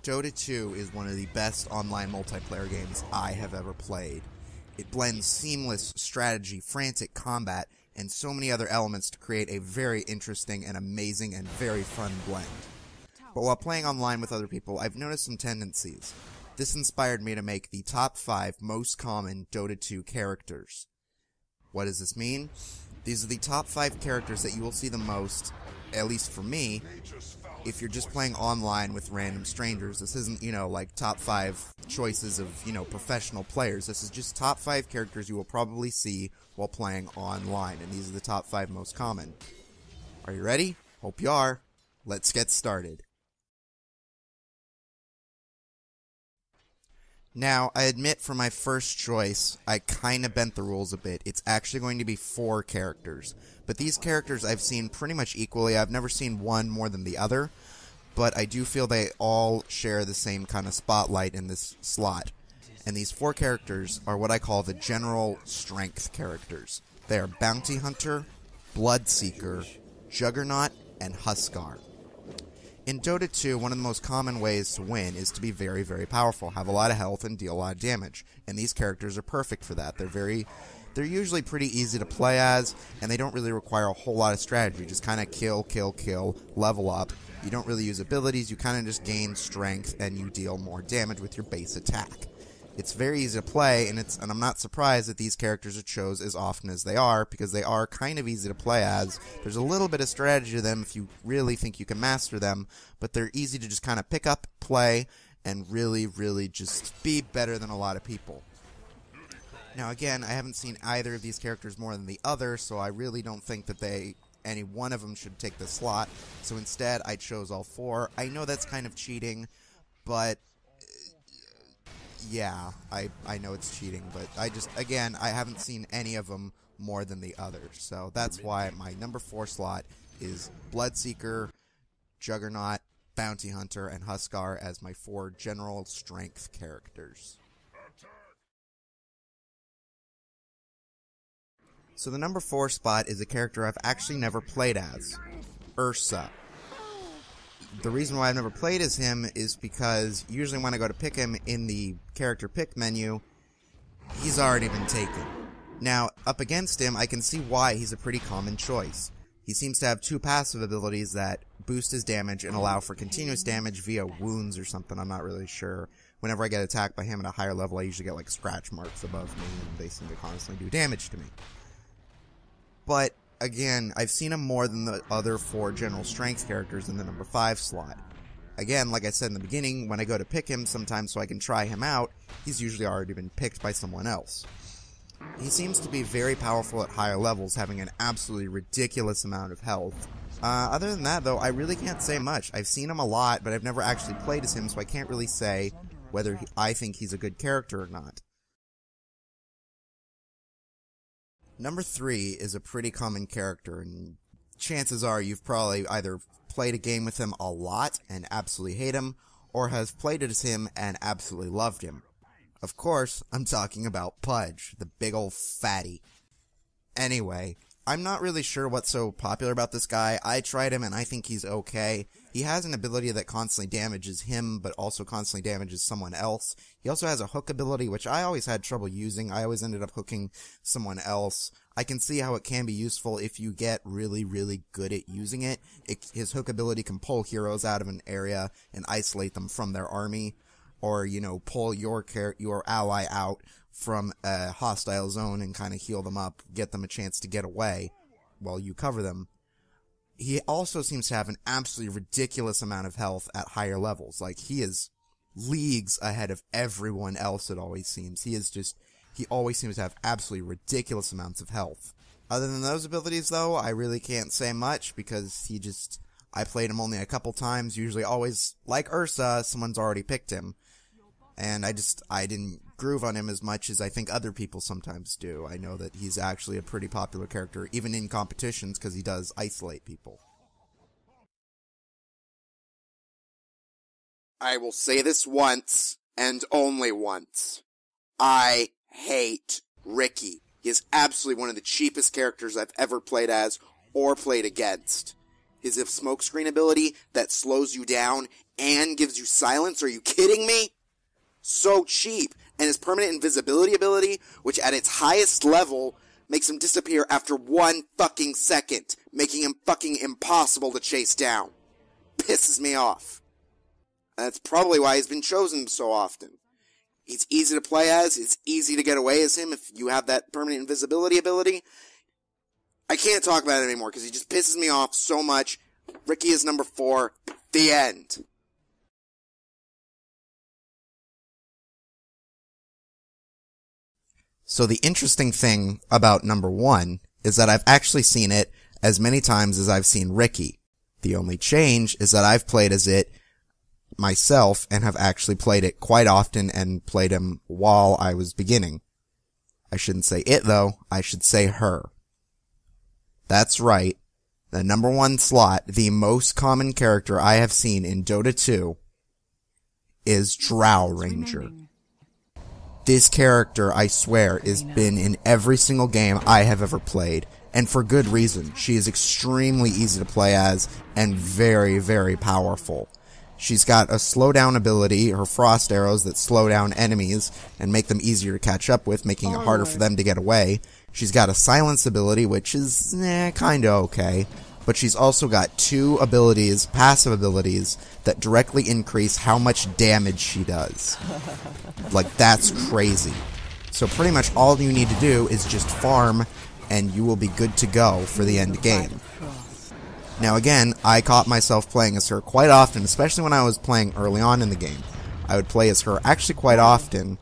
Dota 2 is one of the best online multiplayer games I have ever played. It blends seamless strategy, frantic combat, and so many other elements to create a very interesting and amazing and very fun blend. But while playing online with other people, I've noticed some tendencies. This inspired me to make the top 5 most common Dota 2 characters. What does this mean? These are the top 5 characters that you will see the most, at least for me, if you're just playing online with random strangers. This isn't, like top 5 choices of, professional players. This is just top 5 characters you will probably see while playing online, and these are the top 5 most common. Are you ready? Hope you are. Let's get started. Now, I admit for my first choice, I kinda bent the rules a bit. It's actually going to be 4 characters. But these characters I've seen pretty much equally. I've never seen one more than the other. But I do feel they all share the same kind of spotlight in this slot. And these 4 characters are what I call the general strength characters. They are Bounty Hunter, Bloodseeker, Juggernaut, and Huskar. In Dota 2, one of the most common ways to win is to be very, very powerful, have a lot of health, and deal a lot of damage. And these characters are perfect for that. They're usually pretty easy to play as, and they don't really require a whole lot of strategy. Just kind of kill, level up. You don't really use abilities, you kind of just gain strength, and you deal more damage with your base attack. It's very easy to play, and I'm not surprised that these characters are chosen as often as they are, because they are kind of easy to play as. There's a little bit of strategy to them if you really think you can master them, but they're easy to just kind of pick up, play, and really, really just be better than a lot of people. Now again, I haven't seen either of these characters more than the other, so I really don't think that any one of them should take the slot, so instead I chose all 4. I know that's kind of cheating, but yeah, I know it's cheating, but I haven't seen any of them more than the others. So that's why my number 4 slot is Bloodseeker, Juggernaut, Bounty Hunter, and Huskar as my 4 general strength characters. So the number 4 spot is a character I've actually never played as, Ursa. The reason why I've never played as him is because usually when I go to pick him in the character pick menu, he's already been taken. Now, up against him, I can see why he's a pretty common choice. He seems to have 2 passive abilities that boost his damage and allow for continuous damage via wounds or something, I'm not really sure. Whenever I get attacked by him at a higher level, I usually get like scratch marks above me, and they seem to constantly do damage to me. But again, I've seen him more than the other 4 general strength characters in the number 5 slot. Again, like I said in the beginning, when I go to pick him sometimes so I can try him out, he's usually already been picked by someone else. He seems to be very powerful at higher levels, having an absolutely ridiculous amount of health. Other than that, though, I really can't say much. I've seen him a lot, but I've never actually played as him, so I can't really say whether I think he's a good character or not. Number 3 is a pretty common character, and chances are you've probably either played a game with him a lot and absolutely hate him, or have played as him and absolutely loved him. Of course, I'm talking about Pudge, the big ol' fatty. Anyway, I'm not really sure what's so popular about this guy. I tried him and I think he's okay. He has an ability that constantly damages him, but also constantly damages someone else. He also has a hook ability, which I always had trouble using. I always ended up hooking someone else. I can see how it can be useful if you get really, really good at using it. His hook ability can pull heroes out of an area and isolate them from their army, or, pull your ally out from a hostile zone and kind of heal them up, get them a chance to get away while you cover them. He also seems to have an absolutely ridiculous amount of health at higher levels. Like, he is leagues ahead of everyone else, it always seems. He always seems to have absolutely ridiculous amounts of health. Other than those abilities, though, I really can't say much, because I played him only a couple times, usually always, like Ursa, someone's already picked him. And I didn't groove on him as much as I think other people sometimes do. I know that he's actually a pretty popular character, even in competitions, because he does isolate people. I will say this once, and only once. I hate Ricky. He is absolutely one of the cheapest characters I've ever played as, or played against. His smokescreen ability that slows you down and gives you silence. Are you kidding me? So cheap. And his permanent invisibility ability, which at its highest level makes him disappear after 1 fucking second, making him fucking impossible to chase down. Pisses me off. That's probably why he's been chosen so often. He's easy to play as, it's easy to get away as him if you have that permanent invisibility ability. I can't talk about it anymore because he just pisses me off so much. Ricky is number 4. The end. So the interesting thing about number 1 is that I've actually seen it as many times as I've seen Ricky. The only change is that I've played as it myself and have actually played it quite often and played him while I was beginning. I shouldn't say it though, I should say her. That's right. The number 1 slot, the most common character I have seen in Dota 2 is Drow Ranger. This character, I swear, has been in every single game I have ever played, and for good reason. She is extremely easy to play as, and very, very powerful. She's got a slowdown ability, her frost arrows that slow down enemies and make them easier to catch up with, making it harder for them to get away. She's got a silence ability, which is, kinda okay. But she's also got 2 abilities, passive abilities, that directly increase how much damage she does. Like, that's crazy. So pretty much all you need to do is just farm, and you will be good to go for the end game. Now again, I caught myself playing as her quite often, especially when I was playing early on in the game. I would play as her actually quite often,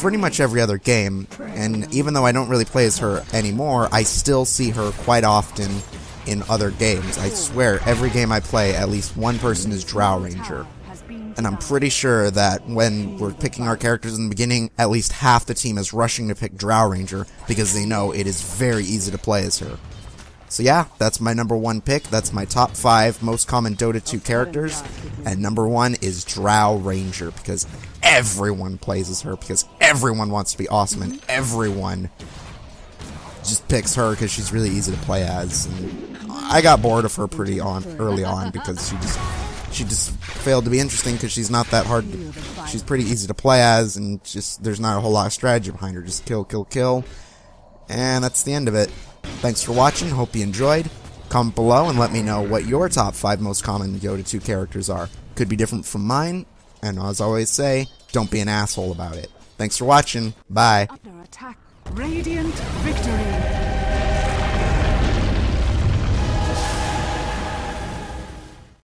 pretty much every other game, and even though I don't really play as her anymore, I still see her quite often in other games. I swear, every game I play, at least one person is Drow Ranger. And I'm pretty sure that when we're picking our characters in the beginning, at least half the team is rushing to pick Drow Ranger because they know it is very easy to play as her. So yeah, that's my number 1 pick. That's my top 5 most common Dota 2 characters. And number 1 is Drow Ranger because everyone plays as her, because everyone wants to be awesome, and everyone just picks her because she's really easy to play as. And I got bored of her pretty early on because she just failed to be interesting because she's not that hard. She's pretty easy to play as, and just there's not a whole lot of strategy behind her. Just kill, kill, kill, and that's the end of it. Thanks for watching. Hope you enjoyed. Comment below and let me know what your top 5 most common Dota 2 characters are. Could be different from mine, and as I always say, don't be an asshole about it. Thanks for watching. Bye. Under attack. Radiant victory.